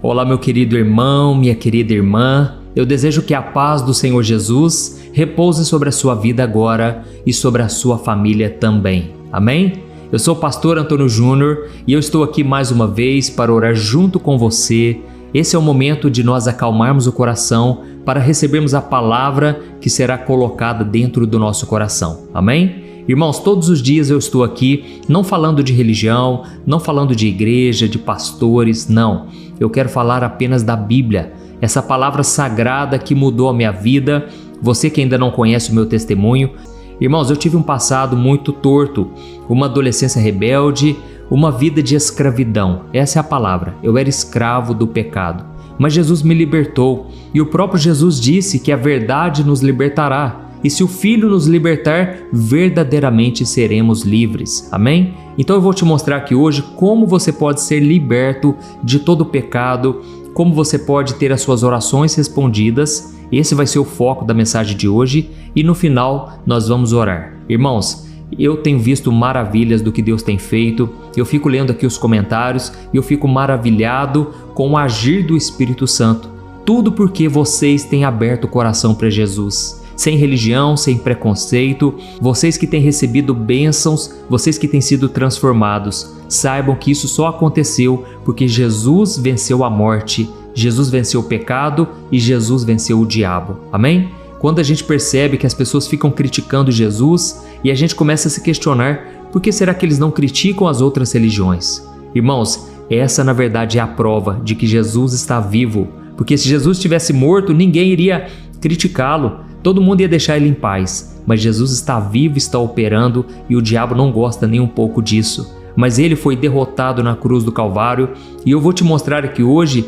Olá, meu querido irmão, minha querida irmã. Eu desejo que a paz do Senhor Jesus repouse sobre a sua vida agora e sobre a sua família também. Amém? Eu sou o pastor Antônio Júnior e eu estou aqui mais uma vez para orar junto com você. Esse é o momento de nós acalmarmos o coração para recebermos a palavra que será colocada dentro do nosso coração. Amém? Irmãos, todos os dias eu estou aqui não falando de religião, não falando de igreja, de pastores, não. Eu quero falar apenas da Bíblia, essa palavra sagrada que mudou a minha vida. Você que ainda não conhece o meu testemunho, irmãos, eu tive um passado muito torto, uma adolescência rebelde, uma vida de escravidão. Essa é a palavra. Eu era escravo do pecado. Mas Jesus me libertou e o próprio Jesus disse que a verdade nos libertará. E se o Filho nos libertar, verdadeiramente seremos livres. Amém? Então eu vou te mostrar aqui hoje como você pode ser liberto de todo o pecado, como você pode ter as suas orações respondidas. Esse vai ser o foco da mensagem de hoje e no final nós vamos orar. Irmãos, eu tenho visto maravilhas do que Deus tem feito, eu fico lendo aqui os comentários e eu fico maravilhado com o agir do Espírito Santo. Tudo porque vocês têm aberto o coração para Jesus. Sem religião, sem preconceito, vocês que têm recebido bênçãos, vocês que têm sido transformados, saibam que isso só aconteceu porque Jesus venceu a morte, Jesus venceu o pecado e Jesus venceu o diabo. Amém? Quando a gente percebe que as pessoas ficam criticando Jesus e a gente começa a se questionar, por que será que eles não criticam as outras religiões? Irmãos, essa na verdade é a prova de que Jesus está vivo, porque se Jesus estivesse morto, ninguém iria criticá-lo. Todo mundo ia deixar ele em paz, mas Jesus está vivo, está operando e o diabo não gosta nem um pouco disso. Mas ele foi derrotado na cruz do Calvário e eu vou te mostrar aqui hoje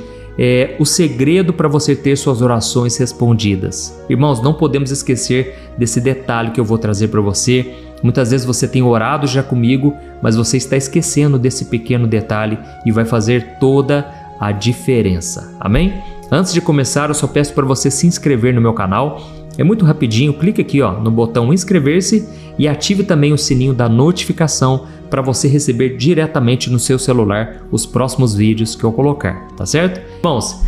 o segredo para você ter suas orações respondidas. Irmãos, não podemos esquecer desse detalhe que eu vou trazer para você. Muitas vezes você tem orado já comigo, mas você está esquecendo desse pequeno detalhe e vai fazer toda a diferença. Amém? Antes de começar, eu só peço para você se inscrever no meu canal. É muito rapidinho, clique aqui no botão inscrever-se e ative também o sininho da notificação para você receber diretamente no seu celular os próximos vídeos que eu colocar, tá certo? Irmãos,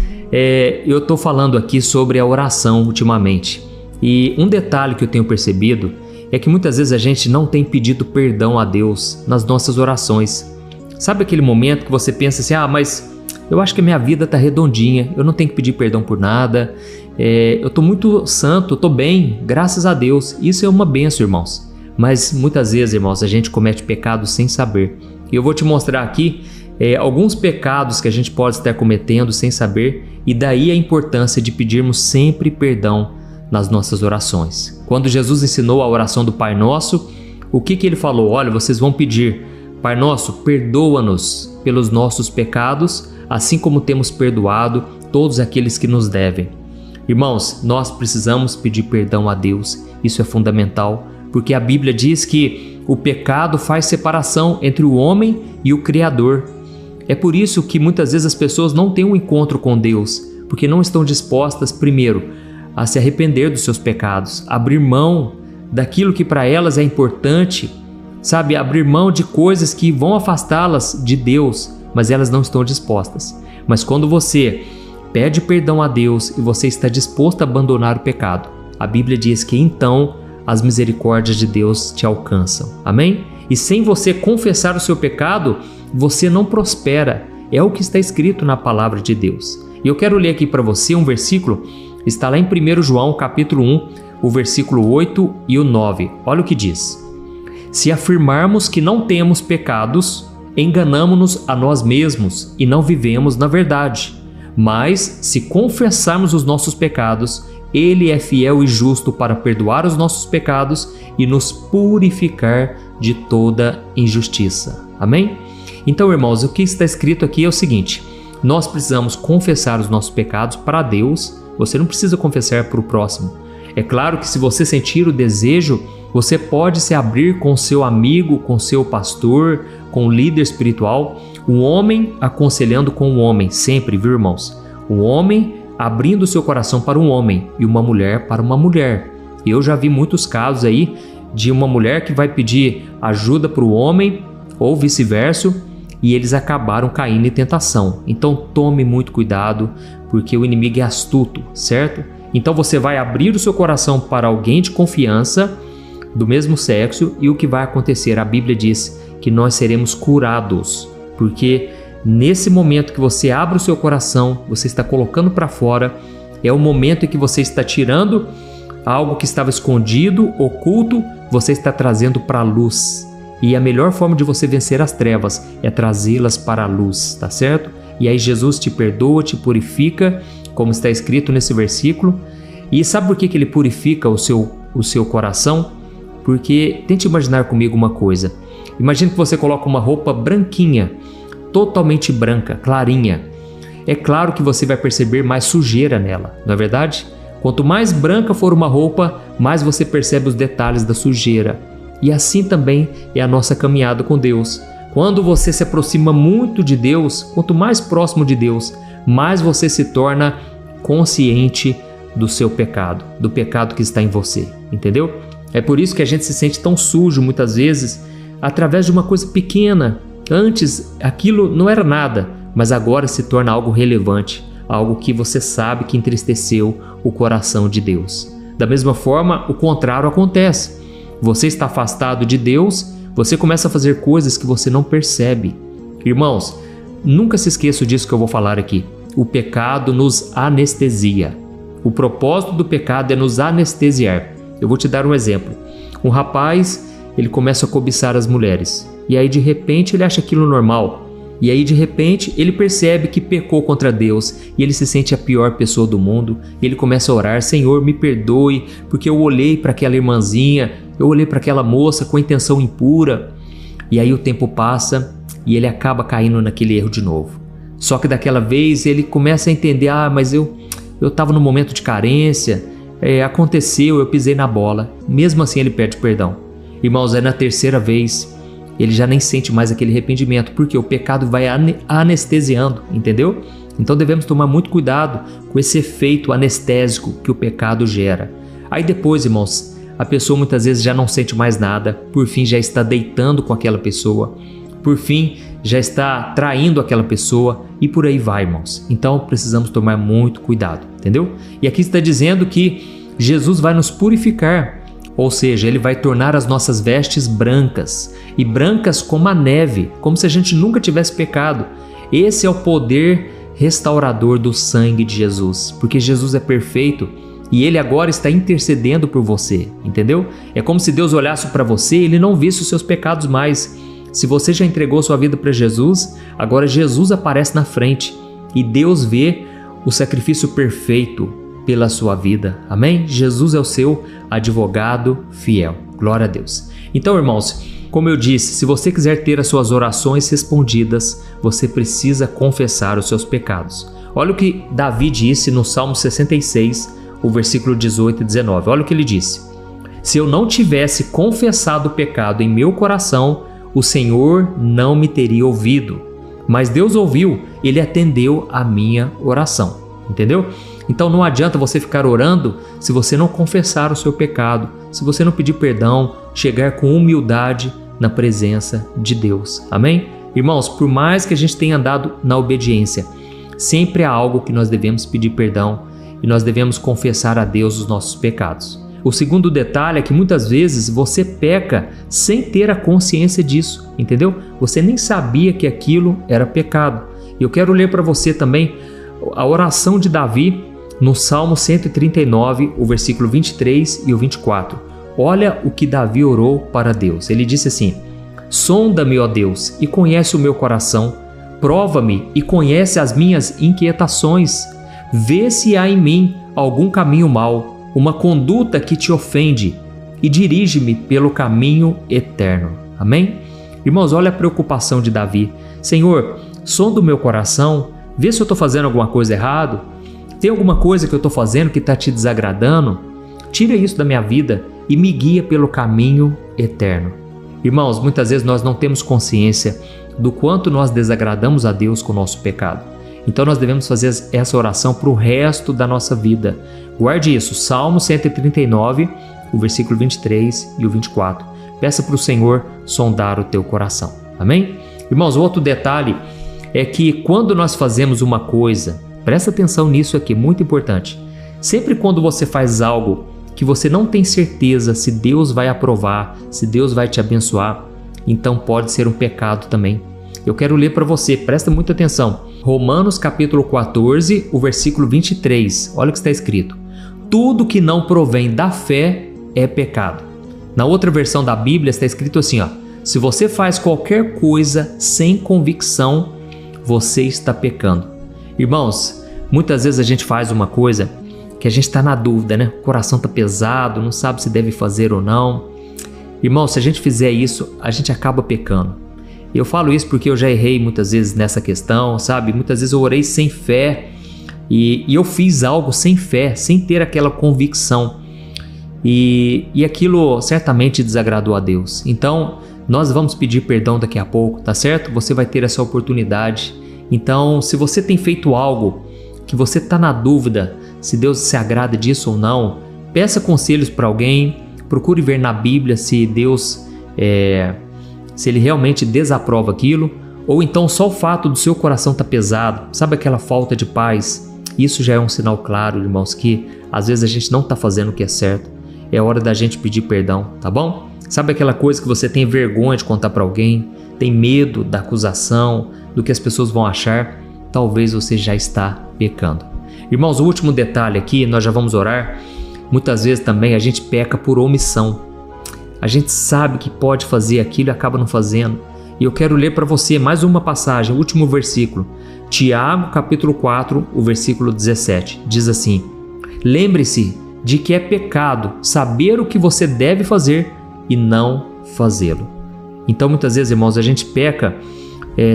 eu estou falando aqui sobre a oração ultimamente e um detalhe que eu tenho percebido é que muitas vezes a gente não tem pedido perdão a Deus nas nossas orações. Sabe aquele momento que você pensa assim, mas eu acho que a minha vida está redondinha, eu não tenho que pedir perdão por nada, eu estou muito santo, eu estou bem, graças a Deus. Isso é uma bênção, irmãos. Mas muitas vezes, irmãos, a gente comete pecados sem saber. E eu vou te mostrar aqui alguns pecados que a gente pode estar cometendo sem saber, e daí a importância de pedirmos sempre perdão nas nossas orações. Quando Jesus ensinou a oração do Pai Nosso, o que ele falou? Olha, vocês vão pedir, Pai Nosso, perdoa-nos pelos nossos pecados, assim como temos perdoado todos aqueles que nos devem. Irmãos, nós precisamos pedir perdão a Deus, isso é fundamental, porque a Bíblia diz que o pecado faz separação entre o homem e o Criador. É por isso que muitas vezes as pessoas não têm um encontro com Deus, porque não estão dispostas, primeiro, a se arrepender dos seus pecados, abrir mão daquilo que para elas é importante, sabe, abrir mão de coisas que vão afastá-las de Deus, mas elas não estão dispostas. Mas quando você pede perdão a Deus e você está disposto a abandonar o pecado, a Bíblia diz que então as misericórdias de Deus te alcançam. Amém? E sem você confessar o seu pecado, você não prospera. É o que está escrito na palavra de Deus. E eu quero ler aqui para você um versículo, está lá em 1 João capítulo 1, o versículo 8 e o 9. Olha o que diz. Se afirmarmos que não temos pecados, enganamo-nos a nós mesmos e não vivemos na verdade. Mas, se confessarmos os nossos pecados, Ele é fiel e justo para perdoar os nossos pecados e nos purificar de toda injustiça. Amém? Então, irmãos, o que está escrito aqui é o seguinte: nós precisamos confessar os nossos pecados para Deus. Você não precisa confessar para o próximo. É claro que se você sentir o desejo, você pode se abrir com seu amigo, com seu pastor, com o líder espiritual, um homem aconselhando com um homem, sempre, viu, irmãos? Um homem abrindo seu coração para um homem e uma mulher para uma mulher. Eu já vi muitos casos aí de uma mulher que vai pedir ajuda para o homem ou vice-versa, e eles acabaram caindo em tentação. Então tome muito cuidado, porque o inimigo é astuto, certo? Então você vai abrir o seu coração para alguém de confiança do mesmo sexo, e o que vai acontecer? A Bíblia diz que nós seremos curados, porque nesse momento que você abre o seu coração, você está colocando para fora, é o momento em que você está tirando algo que estava escondido, oculto, você está trazendo para a luz. E a melhor forma de você vencer as trevas é trazê-las para a luz, tá certo? E aí Jesus te perdoa, te purifica, como está escrito nesse versículo. E sabe por que ele purifica o seu coração? Porque, tente imaginar comigo uma coisa. Imagine que você coloca uma roupa branquinha, totalmente branca, clarinha. É claro que você vai perceber mais sujeira nela, não é verdade? Quanto mais branca for uma roupa, mais você percebe os detalhes da sujeira. E assim também é a nossa caminhada com Deus. Quando você se aproxima muito de Deus, quanto mais próximo de Deus, mais você se torna consciente do seu pecado, do pecado que está em você, entendeu? É por isso que a gente se sente tão sujo muitas vezes, através de uma coisa pequena. Antes aquilo não era nada, mas agora se torna algo relevante, algo que você sabe que entristeceu o coração de Deus. Da mesma forma, o contrário acontece. Você está afastado de Deus, você começa a fazer coisas que você não percebe. Irmãos, nunca se esqueça disso que eu vou falar aqui. O pecado nos anestesia. O propósito do pecado é nos anestesiar. Eu vou te dar um exemplo. Um rapaz, ele começa a cobiçar as mulheres. E aí de repente ele acha aquilo normal. E aí de repente ele percebe que pecou contra Deus e ele se sente a pior pessoa do mundo. E ele começa a orar: Senhor, me perdoe, porque eu olhei para aquela irmãzinha, eu olhei para aquela moça com intenção impura. E aí o tempo passa e ele acaba caindo naquele erro de novo. Só que daquela vez ele começa a entender: mas eu estava num momento de carência, aconteceu, eu pisei na bola. Mesmo assim ele pede perdão. Irmãos, na terceira vez ele já nem sente mais aquele arrependimento, porque o pecado vai anestesiando, entendeu? Então devemos tomar muito cuidado com esse efeito anestésico que o pecado gera. Aí depois, irmãos, a pessoa muitas vezes já não sente mais nada, por fim já está deitando com aquela pessoa, por fim já está traindo aquela pessoa e por aí vai, irmãos. Então precisamos tomar muito cuidado, entendeu? E aqui está dizendo que Jesus vai nos purificar. Ou seja, Ele vai tornar as nossas vestes brancas, e brancas como a neve, como se a gente nunca tivesse pecado. Esse é o poder restaurador do sangue de Jesus, porque Jesus é perfeito e Ele agora está intercedendo por você, entendeu? É como se Deus olhasse para você e Ele não visse os seus pecados mais. Se você já entregou sua vida para Jesus, agora Jesus aparece na frente e Deus vê o sacrifício perfeito pela sua vida, amém? Jesus é o seu advogado fiel, glória a Deus. Então, irmãos, como eu disse, se você quiser ter as suas orações respondidas, você precisa confessar os seus pecados. Olha o que Davi disse no Salmo 66, o versículo 18 e 19, olha o que ele disse: se eu não tivesse confessado o pecado em meu coração, o Senhor não me teria ouvido, mas Deus ouviu, Ele atendeu a minha oração, entendeu? Então não adianta você ficar orando se você não confessar o seu pecado, se você não pedir perdão, chegar com humildade na presença de Deus. Amém? Irmãos, por mais que a gente tenha andado na obediência, sempre há algo que nós devemos pedir perdão e nós devemos confessar a Deus os nossos pecados. O segundo detalhe é que muitas vezes você peca sem ter a consciência disso, entendeu? Você nem sabia que aquilo era pecado. E eu quero ler para você também a oração de Davi no Salmo 139, o versículo 23 e o 24. Olha o que Davi orou para Deus. Ele disse assim: sonda-me, ó Deus, e conhece o meu coração, prova-me e conhece as minhas inquietações. Vê se há em mim algum caminho mau, uma conduta que te ofende, e dirige-me pelo caminho eterno. Amém? Irmãos, olha a preocupação de Davi. Senhor, sonda o meu coração, vê se eu estou fazendo alguma coisa errada. Tem alguma coisa que eu estou fazendo que está te desagradando? Tira isso da minha vida e me guia pelo caminho eterno. Irmãos, muitas vezes nós não temos consciência do quanto nós desagradamos a Deus com o nosso pecado. Então nós devemos fazer essa oração para o resto da nossa vida. Guarde isso, Salmo 139, o versículo 23 e o 24. Peça para o Senhor sondar o teu coração. Amém? Irmãos, o outro detalhe é que quando nós fazemos uma coisa, presta atenção nisso aqui, muito importante. Sempre quando você faz algo que você não tem certeza se Deus vai aprovar, se Deus vai te abençoar, então pode ser um pecado também. Eu quero ler para você, presta muita atenção. Romanos capítulo 14, o versículo 23. Olha o que está escrito. Tudo que não provém da fé é pecado. Na outra versão da Bíblia está escrito assim, ó. Se você faz qualquer coisa sem convicção, você está pecando. Irmãos, muitas vezes a gente faz uma coisa que a gente está na dúvida, né? O coração está pesado, não sabe se deve fazer ou não. Irmão, se a gente fizer isso, a gente acaba pecando. Eu falo isso porque eu já errei muitas vezes nessa questão, sabe? Muitas vezes eu orei sem fé e eu fiz algo sem fé, sem ter aquela convicção. E aquilo certamente desagradou a Deus. Então, nós vamos pedir perdão daqui a pouco, tá certo? Você vai ter essa oportunidade. Então, se você tem feito algo que você está na dúvida se Deus se agrada disso ou não, peça conselhos para alguém, procure ver na Bíblia se Deus, se Ele realmente desaprova aquilo, ou então só o fato do seu coração estar pesado, sabe aquela falta de paz, isso já é um sinal claro, irmãos, que às vezes a gente não está fazendo o que é certo, é hora da gente pedir perdão, tá bom? Sabe aquela coisa que você tem vergonha de contar para alguém, tem medo da acusação, do que as pessoas vão achar, talvez você já está pecando. Irmãos, o último detalhe aqui, nós já vamos orar. Muitas vezes também a gente peca por omissão. A gente sabe que pode fazer aquilo e acaba não fazendo. E eu quero ler para você mais uma passagem, o último versículo. Tiago, capítulo 4, o versículo 17. Diz assim: lembre-se de que é pecado saber o que você deve fazer e não fazê-lo. Então, muitas vezes, irmãos, a gente peca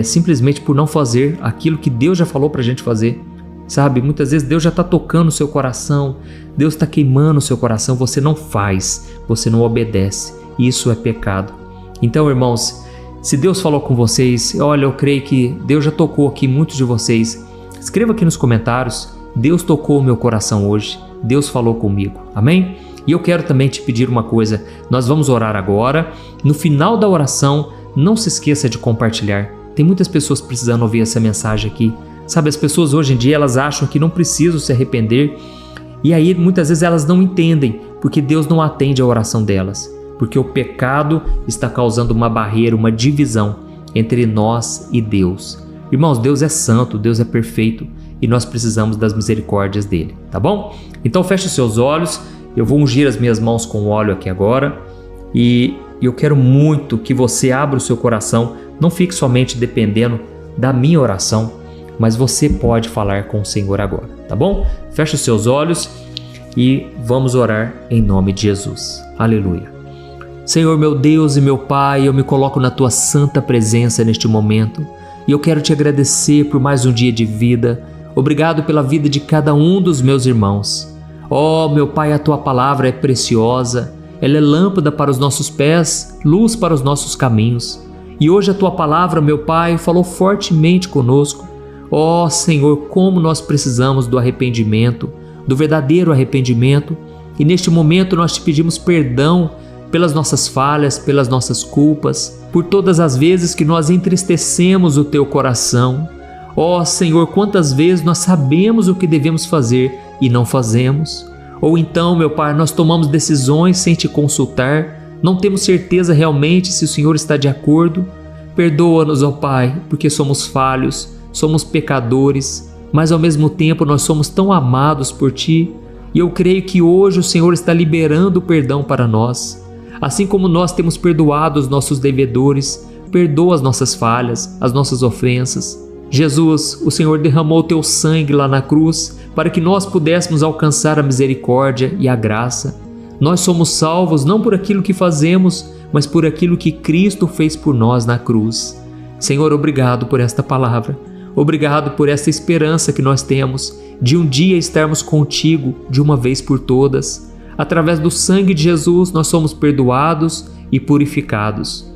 simplesmente por não fazer aquilo que Deus já falou para a gente fazer. Sabe, muitas vezes Deus já está tocando o seu coração, Deus está queimando o seu coração, você não faz, você não obedece, isso é pecado. Então, irmãos, se Deus falou com vocês, olha, eu creio que Deus já tocou aqui muitos de vocês, escreva aqui nos comentários, Deus tocou o meu coração hoje, Deus falou comigo, amém? E eu quero também te pedir uma coisa, nós vamos orar agora, no final da oração, não se esqueça de compartilhar, tem muitas pessoas precisando ouvir essa mensagem aqui. Sabe, as pessoas hoje em dia elas acham que não precisam se arrepender e aí muitas vezes elas não entendem porque Deus não atende a oração delas, porque o pecado está causando uma barreira, uma divisão entre nós e Deus. Irmãos, Deus é santo, Deus é perfeito e nós precisamos das misericórdias dele, tá bom? Então feche os seus olhos, eu vou ungir as minhas mãos com óleo aqui agora e eu quero muito que você abra o seu coração, não fique somente dependendo da minha oração, mas você pode falar com o Senhor agora, tá bom? Feche os seus olhos e vamos orar em nome de Jesus. Aleluia. Senhor, meu Deus e meu Pai, eu me coloco na Tua santa presença neste momento e eu quero Te agradecer por mais um dia de vida. Obrigado pela vida de cada um dos meus irmãos. Oh, meu Pai, a Tua palavra é preciosa, ela é lâmpada para os nossos pés, luz para os nossos caminhos. E hoje a Tua palavra, meu Pai, falou fortemente conosco. Ó Senhor, como nós precisamos do arrependimento, do verdadeiro arrependimento. E neste momento nós Te pedimos perdão pelas nossas falhas, pelas nossas culpas, por todas as vezes que nós entristecemos o Teu coração. Ó Senhor, quantas vezes nós sabemos o que devemos fazer e não fazemos. Ou então, meu Pai, nós tomamos decisões sem Te consultar, não temos certeza realmente se o Senhor está de acordo. Perdoa-nos, ó Pai, porque somos falhos, somos pecadores, mas ao mesmo tempo nós somos tão amados por Ti e eu creio que hoje o Senhor está liberando o perdão para nós. Assim como nós temos perdoado os nossos devedores, perdoa as nossas falhas, as nossas ofensas. Jesus, o Senhor derramou o Teu sangue lá na cruz para que nós pudéssemos alcançar a misericórdia e a graça. Nós somos salvos não por aquilo que fazemos, mas por aquilo que Cristo fez por nós na cruz. Senhor, obrigado por esta palavra. Obrigado por essa esperança que nós temos de um dia estarmos contigo de uma vez por todas. Através do sangue de Jesus nós somos perdoados e purificados.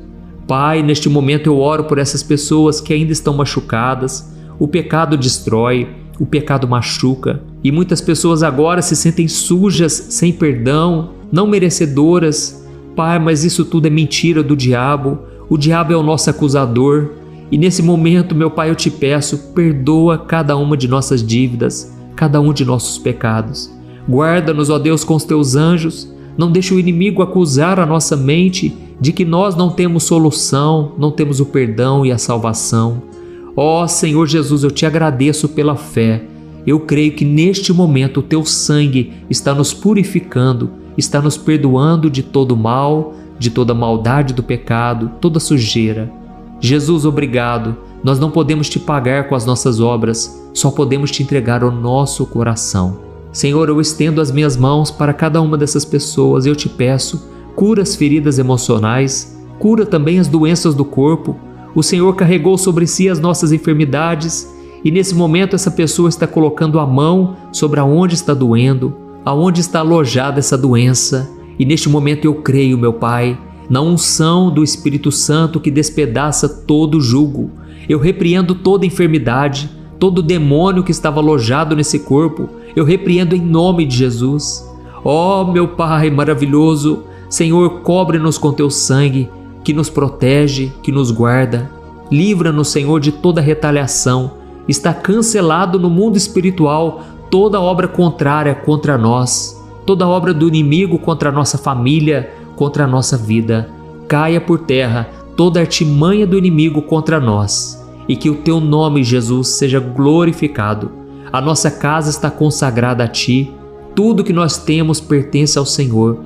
Pai, neste momento eu oro por essas pessoas que ainda estão machucadas. O pecado destrói, o pecado machuca e muitas pessoas agora se sentem sujas, sem perdão, não merecedoras. Pai, mas isso tudo é mentira do diabo. O diabo é o nosso acusador. E nesse momento, meu Pai, eu te peço, perdoa cada uma de nossas dívidas, cada um de nossos pecados. Guarda-nos, ó Deus, com os teus anjos. Não deixe o inimigo acusar a nossa mente de que nós não temos solução, não temos o perdão e a salvação. Ó Senhor Jesus, eu te agradeço pela fé. Eu creio que neste momento o teu sangue está nos purificando, está nos perdoando de todo mal, de toda maldade do pecado, toda sujeira. Jesus, obrigado. Nós não podemos te pagar com as nossas obras, só podemos te entregar o nosso coração. Senhor, eu estendo as minhas mãos para cada uma dessas pessoas e eu te peço, cura as feridas emocionais, cura também as doenças do corpo. O Senhor carregou sobre si as nossas enfermidades e nesse momento essa pessoa está colocando a mão sobre aonde está doendo, aonde está alojada essa doença. E neste momento eu creio, meu Pai, na unção do Espírito Santo que despedaça todo jugo. Eu repreendo toda enfermidade, todo demônio que estava alojado nesse corpo. Eu repreendo em nome de Jesus. Ó meu Pai maravilhoso, Senhor, cobre-nos com teu sangue, que nos protege, que nos guarda. Livra-nos, Senhor, de toda retaliação. Está cancelado no mundo espiritual toda obra contrária contra nós, toda obra do inimigo contra a nossa família, contra a nossa vida. Caia por terra toda artimanha do inimigo contra nós e que o teu nome, Jesus, seja glorificado. A nossa casa está consagrada a ti, tudo que nós temos pertence ao Senhor.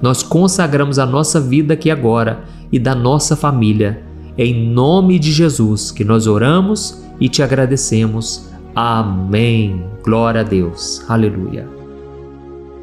Nós consagramos a nossa vida aqui agora e da nossa família. É em nome de Jesus que nós oramos e te agradecemos. Amém. Glória a Deus. Aleluia.